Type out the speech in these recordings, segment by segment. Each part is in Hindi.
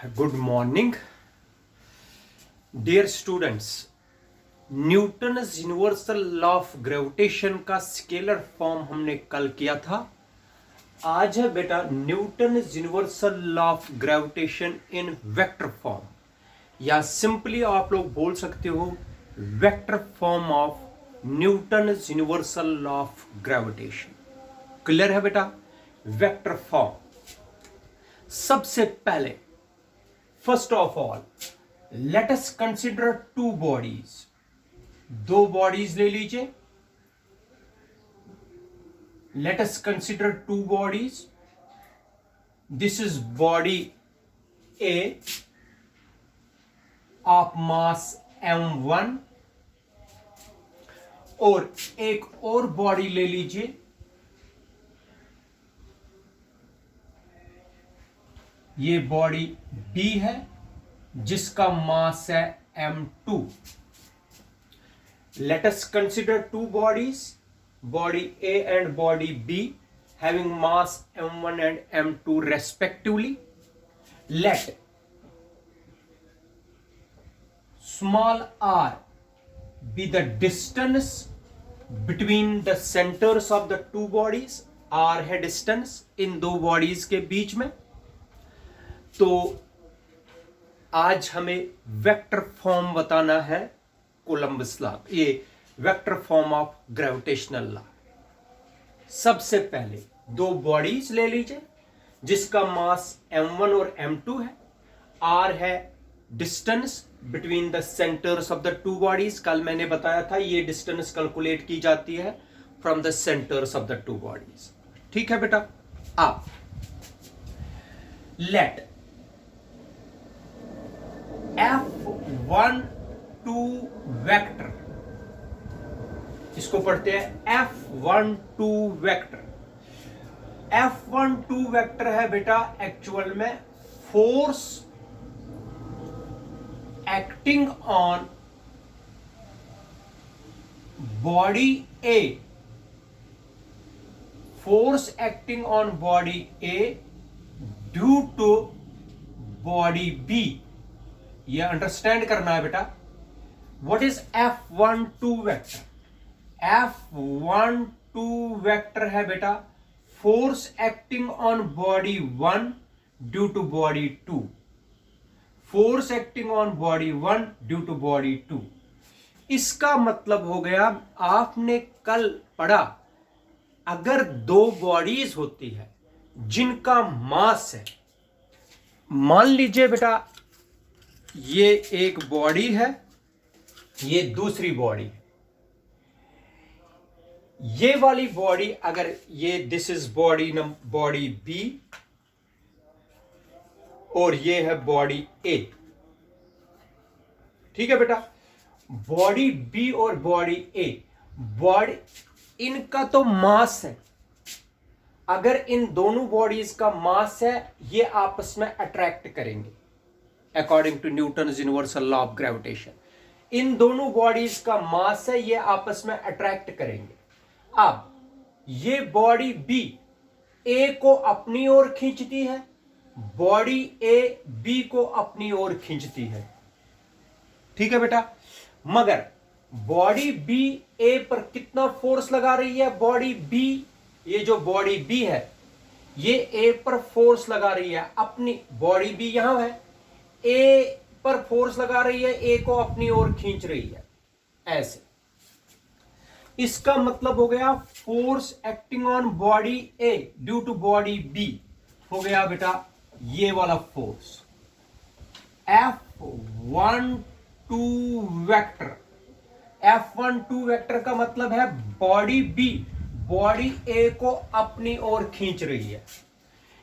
Good morning dear students. Newton's universal law of gravitation का स्केलर फॉर्म हमने कल किया था। आज है बेटा Newton's universal law of gravitation in vector form, या सिंपली आप लोग बोल सकते हो vector form of Newton's universal law of gravitation. Clear है बेटा? Vector form. सबसे पहले first of all let us consider two bodies. दो बॉडीज ले लीजिए। Let us consider two bodies. This is body A of mass m1 और एक और बॉडी ले लीजिए, ये बॉडी B है जिसका मास है m2। Late us consider two bodies, body A and body B having mass m1 and m2 respectively. Let small r be the distance between the centers of the two bodies। r है डिस्टेंस इन दो बॉडीज के बीच में। तो आज हमें वेक्टर फॉर्म बताना है कोलंबस लॉ, ये vector form of gravitational law. सबसे पहले दो बॉडीज ले लीजिए जिसका मास m1 और m2 है। r है distance between the centres of the two bodies. कल मैंने बताया था ये डिस्टेंस कैलकुलेट की जाती है from the centres of the two bodies. ठीक है बेटा? अब लेट F12 वेक्टर, इसको पढ़ते हैं F12 वेक्टर। F12 वेक्टर है बेटा एक्चुअल में force acting on body A, force acting on body A due to body B। ये अंडरस्टैंड करना है बेटा। What is F12 vector? F12 vector है बेटा force acting on body 1 due to body 2। Force acting on body 1 due to body 2। इसका मतलब हो गया, आपने कल पढ़ा अगर दो बॉडीज होती है जिनका मास है, मान लीजिए बेटा ये एक बॉडी है, ये दूसरी बॉडी है। ये वाली बॉडी अगर ये दिस इज बॉडी बी और ये है बॉडी ए। ठीक है बेटा? बॉडी बी और बॉडी ए, बॉडी इनका तो मास है। अगर इन दोनों बॉडीज का मास है, ये आपस में अट्रैक्ट करेंगे according to Newton's universal law of gravitation. इन दोनों बॉडीज का मास है, ये आपस में अट्रैक्ट करेंगे। अब ये बॉडी बी ए को अपनी ओर खींचती है, बॉडी ए बी को अपनी ओर खींचती है। ठीक है बेटा? मगर बॉडी बी ए पर कितना फोर्स लगा रही है? बॉडी बी, ये जो बॉडी बी है ये ए पर फोर्स लगा रही है अपनी, बॉडी बी यहां है, ए पर फोर्स लगा रही है, ए को अपनी ओर खींच रही है ऐसे। इसका मतलब हो गया force acting on body A due to body B हो गया बेटा ये वाला force F12 vector. F12 vector का मतलब है बॉडी बी बॉडी ए को अपनी ओर खींच रही है।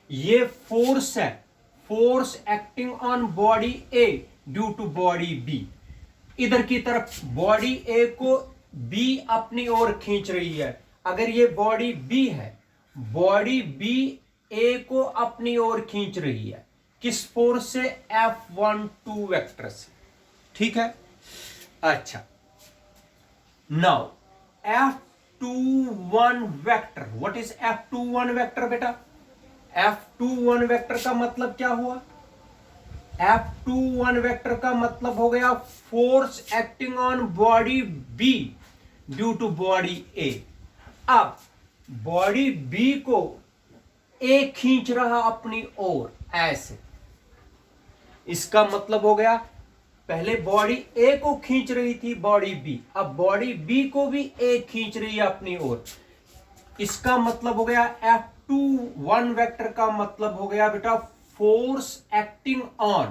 ये फोर्स है, force acting on body A due to body B. इधर की तरफ बॉडी ए को बी अपनी ओर खींच रही है। अगर ये बॉडी बी है, बॉडी बी ए को अपनी ओर खींच रही है। किस फोर्स से? F12 वेक्टर से। ठीक है? अच्छा, now F21 vector. What is F21 vector बेटा? F21 वेक्टर का मतलब क्या हुआ? F21 वेक्टर का मतलब हो गया force acting on body B due to body A। अब बॉडी B को A खींच रहा अपनी ओर ऐसे, इसका मतलब हो गया पहले बॉडी A को खींच रही थी बॉडी B, अब बॉडी B को भी A खींच रही है अपनी ओर। इसका मतलब हो गया F21 वेक्टर का मतलब हो गया बेटा force acting on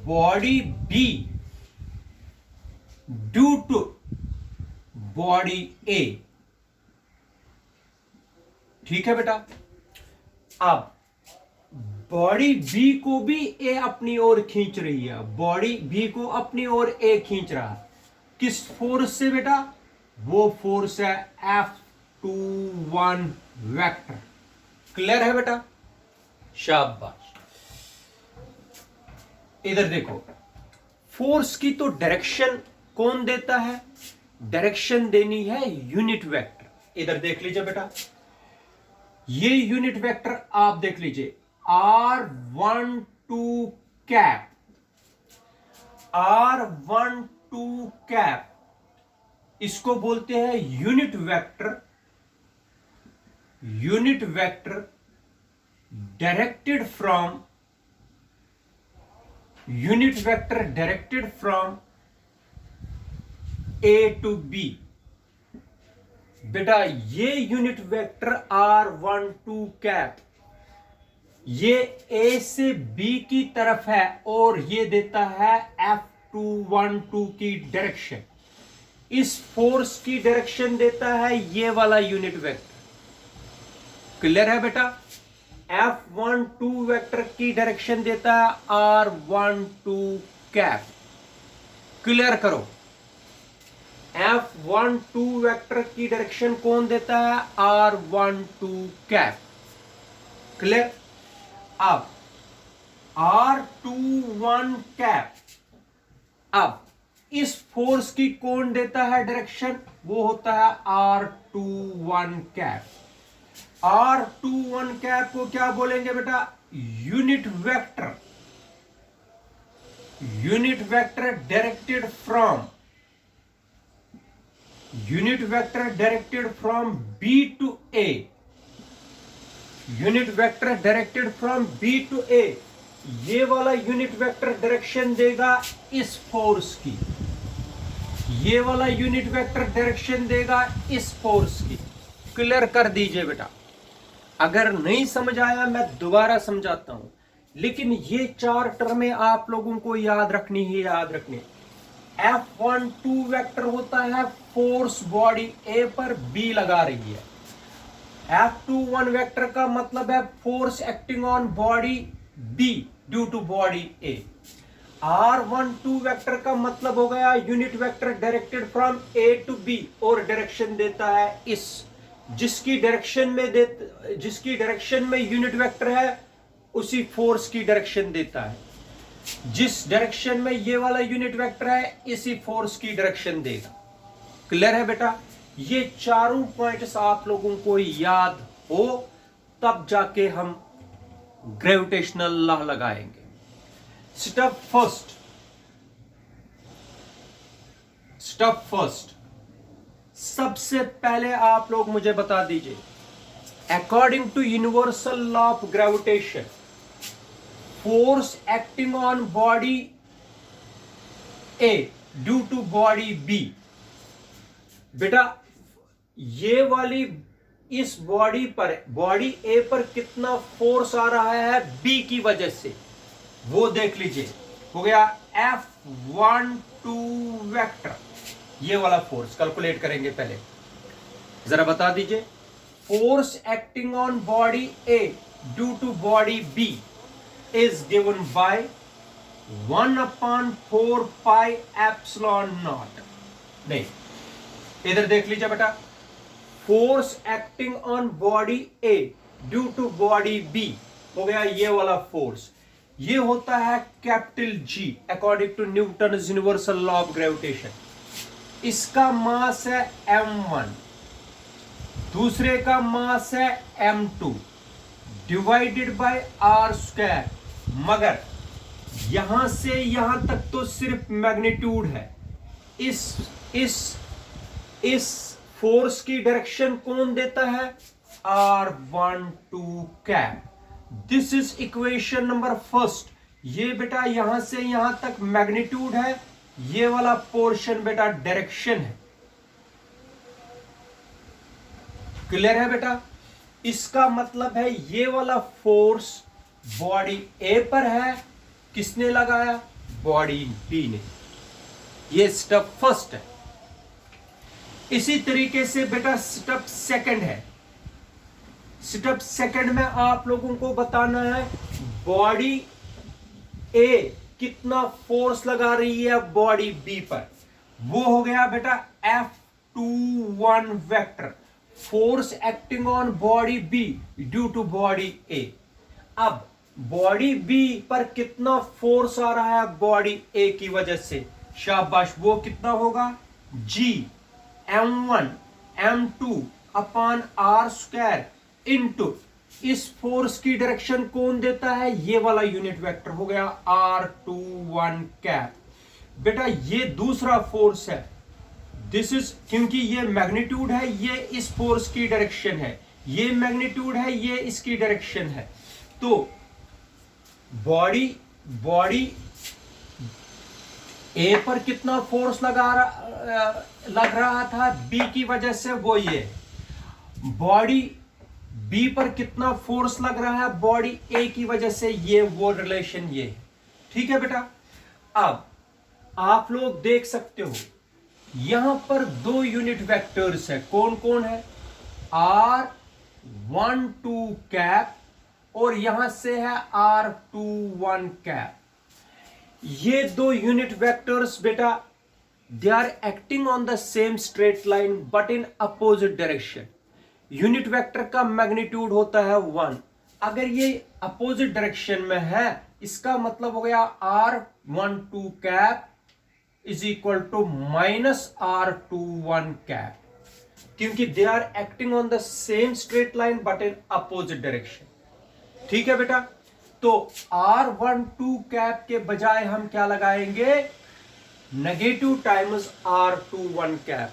body B due to body A। ठीक है बेटा। अब बॉडी B को भी A अपनी ओर खींच रही है, बॉडी B को अपनी ओर A खींच रहा है, किस फोर्स से बेटा? वो फोर्स है F21 वेक्टर। क्लियर है बेटा? शाबाश। इधर देखो, फोर्स की तो डायरेक्शन कौन देता है? डायरेक्शन देनी है यूनिट वेक्टर। इधर देख लीजिए बेटा, ये यूनिट वेक्टर आप देख लीजिए R12 कैप, R12 कैप, इसको बोलते हैं unit vector directed from A to B। बेटा ये यूनिट वेक्टर R12 कैप ये A से B की तरफ है और ये देता है F212 की डायरेक्शन। इस फोर्स की डायरेक्शन देता है ये वाला यूनिट वेक्टर। क्लियर है बेटा? F12 वेक्टर की डायरेक्शन देता है R12 कैप। क्लियर करो, F12 वेक्टर की डायरेक्शन कौन देता है? R12 cap. क्लियर? अब R21 कैप, अब इस फोर्स की कौन देता है डायरेक्शन? वो होता है R21 कैप। R21 कैप को क्या बोलेंगे बेटा? Unit vector directed from B to A। Unit vector directed from B to A, ये वाला यूनिट वेक्टर डायरेक्शन देगा इस फोर्स की, ये वाला यूनिट वेक्टर डायरेक्शन देगा इस फोर्स की। क्लियर कर दीजिए बेटा। अगर नहीं समझ आया मैं दोबारा समझाता हूं, लेकिन ये चार टर्में आप लोगों को याद रखनी ही याद रखनी। F12 वेक्टर होता है फोर्स बॉडी A पर B लगा रही है। F21 वेक्टर का मतलब है force acting on body B due to body A। R12 vector का मतलब हो गया unit vector directed from A to B और डायरेक्शन देता है इस, जिसकी डायरेक्शन में यूनिट वेक्टर है उसी फोर्स की डायरेक्शन देता है। जिस डायरेक्शन में ये वाला यूनिट वेक्टर है इसी फोर्स की डायरेक्शन देगा। क्लियर है बेटा? ये चारों पॉइंट्स आप लोगों को याद हो तब जाके हम ग्रेविटेशनल लॉ लगाएंगे। स्टेप फर्स्ट, सबसे पहले आप लोग मुझे बता दीजिए, according to universal law of gravitation, force acting on body A due to body B। बेटा ये वाली इस बॉडी A पर कितना फोर्स आ रहा है B की वजह से, वो देख लीजिए। हो गया F12 वेक्टर, ये वाला फोर्स कैलकुलेट करेंगे। पहले जरा बता दीजिए, force acting on body A due to body B is given by 1/4 pi epsilon naught. नहीं, इधर देख लीजिए बेटा, force acting on body A due to body B हो गया ये वाला फोर्स, ये होता है capital G according to Newton universal law of gravitation. इसका मास है m1, दूसरे का मास है m2, divided by are square, मगर यहां से यहां तक तो सिर्फ मैग्नीट्यूड है। इस फोर्स की डायरेक्शन कौन देता है? R12 cap. This is equation number first. ये बेटा यहां से यहां तक मैग्नीट्यूड है, ये वाला पोर्शन बेटा डायरेक्शन है। क्लियर है बेटा? इसका मतलब है ये वाला फोर्स बॉडी ए पर है, किसने लगाया? बॉडी बी ने। ये स्टेप फर्स्ट है। इसी तरीके से बेटा स्टेप सेकंड है। स्टेप सेकंड में आप लोगों को बताना है बॉडी ए कितना फोर्स लगा रही है बॉडी बी पर। वो हो गया बेटा F21 vector, force acting on body B due to body A. अब बॉडी बी पर कितना फोर्स आ रहा है बॉडी ए की वजह से? शाबाश, वो कितना होगा? G M1 M2 upon are square into इस फोर्स की डायरेक्शन कौन देता है? ये वाला यूनिट वेक्टर हो गया R21 कैप। बेटा ये दूसरा फोर्स है, दिस इज, क्योंकि ये मैग्नीट्यूड है, ये इस फोर्स की डायरेक्शन है, ये मैग्नीट्यूड है, ये इसकी डायरेक्शन है। तो बॉडी ए पर कितना फोर्स लग रहा था बी की वजह से? वो ये। बॉडी बी पर कितना फोर्स लग रहा है बॉडी ए की वजह से? ये वो रिलेशन ये है। ठीक है बेटा? अब आप लोग देख सकते हो यहां पर दो यूनिट वेक्टर्स है। कौन कौन है? R12 कैप और यहां से है R21 कैप। ये दो यूनिट वेक्टर्स बेटा they are acting on the same straight line but in opposite direction. Unit vector का मैग्नीट्यूड होता है 1। अगर ये अपोजिट डायरेक्शन में है, इसका मतलब हो गया R12 cap is equal to minus R21 cap, क्योंकि they are acting on the same straight line but in opposite direction. ठीक है बेटा? तो R12 कैप के बजाय हम क्या लगाएंगे? Negative times R21 cap.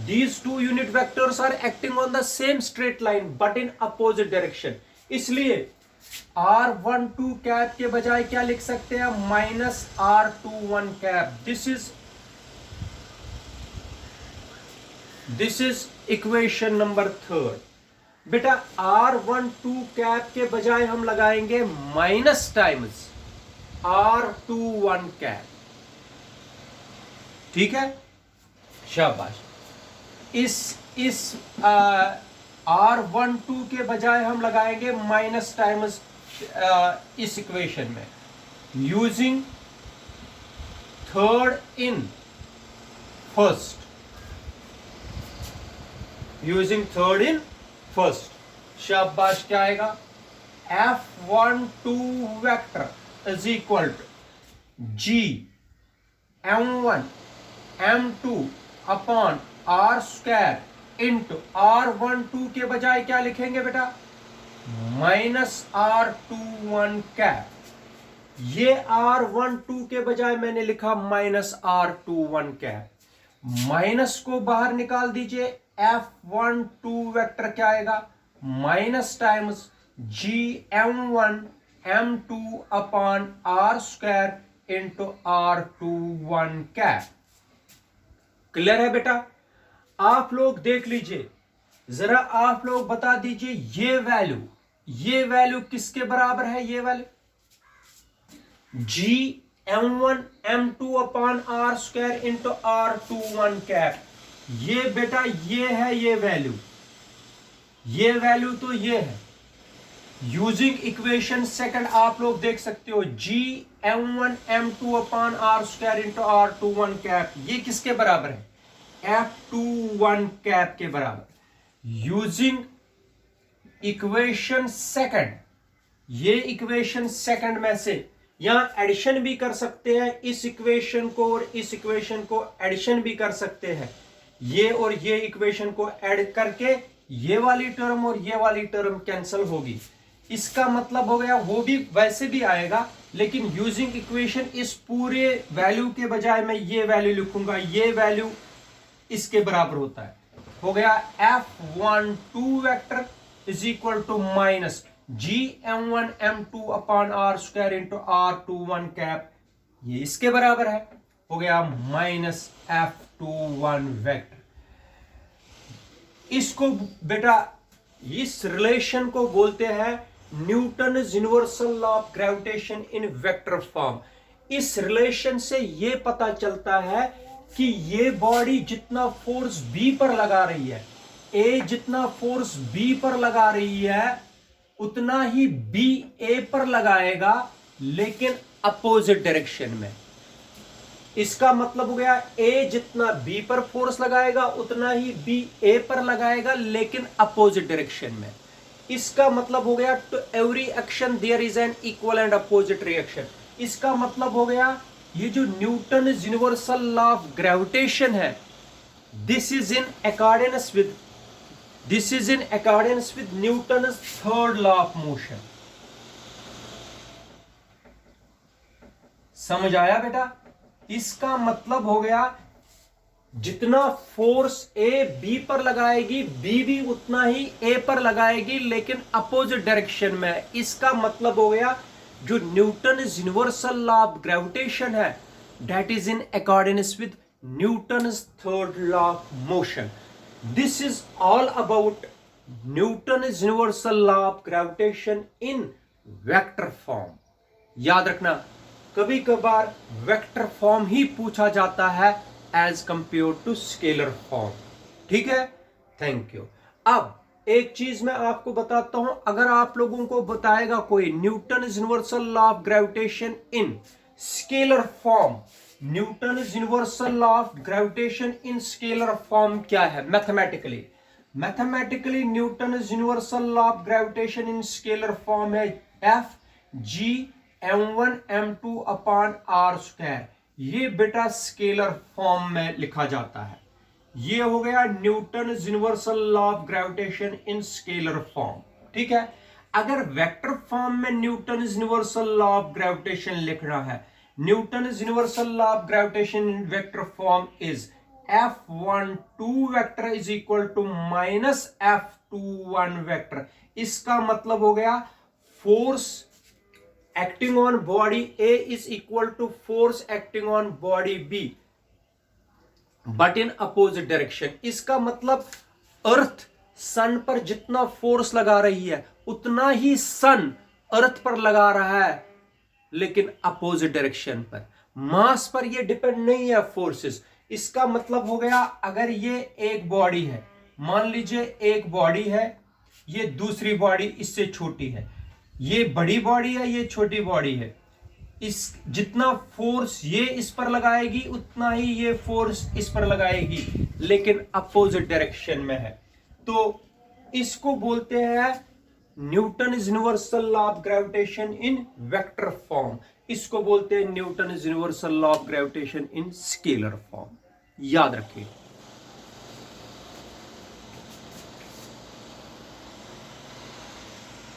These two unit vectors are acting on the same straight line but in opposite direction. इसलिए R12 कैप के बजाय क्या लिख सकते हैं? Minus R21 cap. This is equation number third. बेटा R12 कैप के बजाय हम लगाएंगे माइनस टाइम्स R21 कैप। ठीक है? शाबाश। इस R12 के बजाय हम लगाएंगे माइनस टाइम्स इस इक्वेशन में, यूजिंग थर्ड इन फर्स्ट, शाबाश। क्या आएगा? F12 vector is equal to G M1 M2 upon are square into R12 के बजाय क्या लिखेंगे बेटा? Minus R21 cap. ये R12 के बजाय मैंने लिखा माइनस R21 कैप। माइनस को बाहर निकाल दीजिए, F12 वेक्टर क्या आएगा? Minus times GM1 M2 upon are square into R21 cap. Clear है बेटा? आप लोग देख लीजिए जरा, आप लोग बता दीजिए ये वैल्यू किसके बराबर है? ये value GM1 M2 upon are square into R21 cap. ये बेटा ये है ये वैल्यू तो ये है। यूजिंग इक्वेशन सेकंड आप लोग देख सकते हो GM1 M2 upon are square into R21 cap, ये किसके बराबर है? F21 कैप के बराबर। यूजिंग इक्वेशन सेकंड, ये इक्वेशन सेकंड में से यहां एडिशन भी कर सकते हैं, इस इक्वेशन को और इस इक्वेशन को एडिशन भी कर सकते हैं। ये और ये इक्वेशन को ऐड करके ये वाली टर्म और ये वाली टर्म कैंसिल होगी। इसका मतलब हो गया, वो भी वैसे भी आएगा, लेकिन यूजिंग इक्वेशन इस पूरे वैल्यू के बजाय मैं ये वैल्यू लिखूंगा, ये वैल्यू इसके बराबर होता है। हो गया F12 vector is equal to minus GM1M2 upon R square into R21 cap, ये इसके बराबर है। हो गया माइनस F21 वेक्टर। इसको बेटा, इस रिलेशन को बोलते हैं Newton universal law of gravitation in vector form. इस रिलेशन से यह पता चलता है कि ये बॉडी जितना फोर्स बी पर लगा रही है, ए जितना फोर्स बी पर लगा रही है, उतना ही बी ए पर लगाएगा, लेकिन अपोजिट डायरेक्शन में। इसका मतलब हो गया ए जितना बी पर फोर्स लगाएगा उतना ही बी ए पर लगाएगा, लेकिन अपोजिट डायरेक्शन में। इसका मतलब हो गया to every action there is an equal and opposite reaction. इसका मतलब हो गया ये जो Newton universal law of gravitation है, this is in accordance with Newton third law of motion. समझ आया बेटा? इसका मतलब हो गया जितना फोर्स ए बी पर लगाएगी, बी भी उतना ही ए पर लगाएगी, लेकिन अपोजिट डायरेक्शन में। इसका मतलब हो गया जो Newton universal law of gravitation है, that is in accordance with Newton third law of motion. This is all about Newton universal law of gravitation in vector form. याद रखना, कभी कभार वेक्टर फॉर्म ही पूछा जाता है as compared to scalar form. ठीक है, थैंक यू। अब एक चीज मैं आपको बताता हूं, अगर आप लोगों को बताएगा कोई Newton universal law of gravitation in scalar form, Newton universal law of gravitation in scalar form क्या है mathematically? Mathematically Newton universal law of gravitation in scalar form है FGM1M2 अपॉन R स्क्वायर। ये बेटा स्केलर फॉर्म में लिखा जाता है। ये हो गया Newton universal law of gravitation in scalar form. ठीक है, अगर वेक्टर फॉर्म में Newton universal law of gravitation लिखना है, Newton universal law of gravitation in vector form is F12 vector is equal to minus F21 vector. इसका मतलब हो गया force acting on body A is equal to force acting on body B but in opposite direction। इसका मतलब अर्थ सन पर जितना फोर्स लगा रही है उतना ही सन अर्थ पर लगा रहा है, लेकिन अपोजिट डायरेक्शन पर। मास पर ये डिपेंड नहीं है फोर्सेस। इसका मतलब हो गया अगर ये एक बॉडी है, मान लीजिए एक बॉडी है, ये दूसरी बॉडी इससे छोटी है, ये बड़ी बॉडी है, ये छोटी बॉडी है, इस जितना फोर्स ये इस पर लगाएगी उतना ही ये फोर्स इस पर लगाएगी, लेकिन अपोजिट डायरेक्शन में है। तो इसको बोलते हैं Newton universal law of gravitation in vector form. इसको बोलते हैं Newton universal law of gravitation in scalar form. याद रखिए।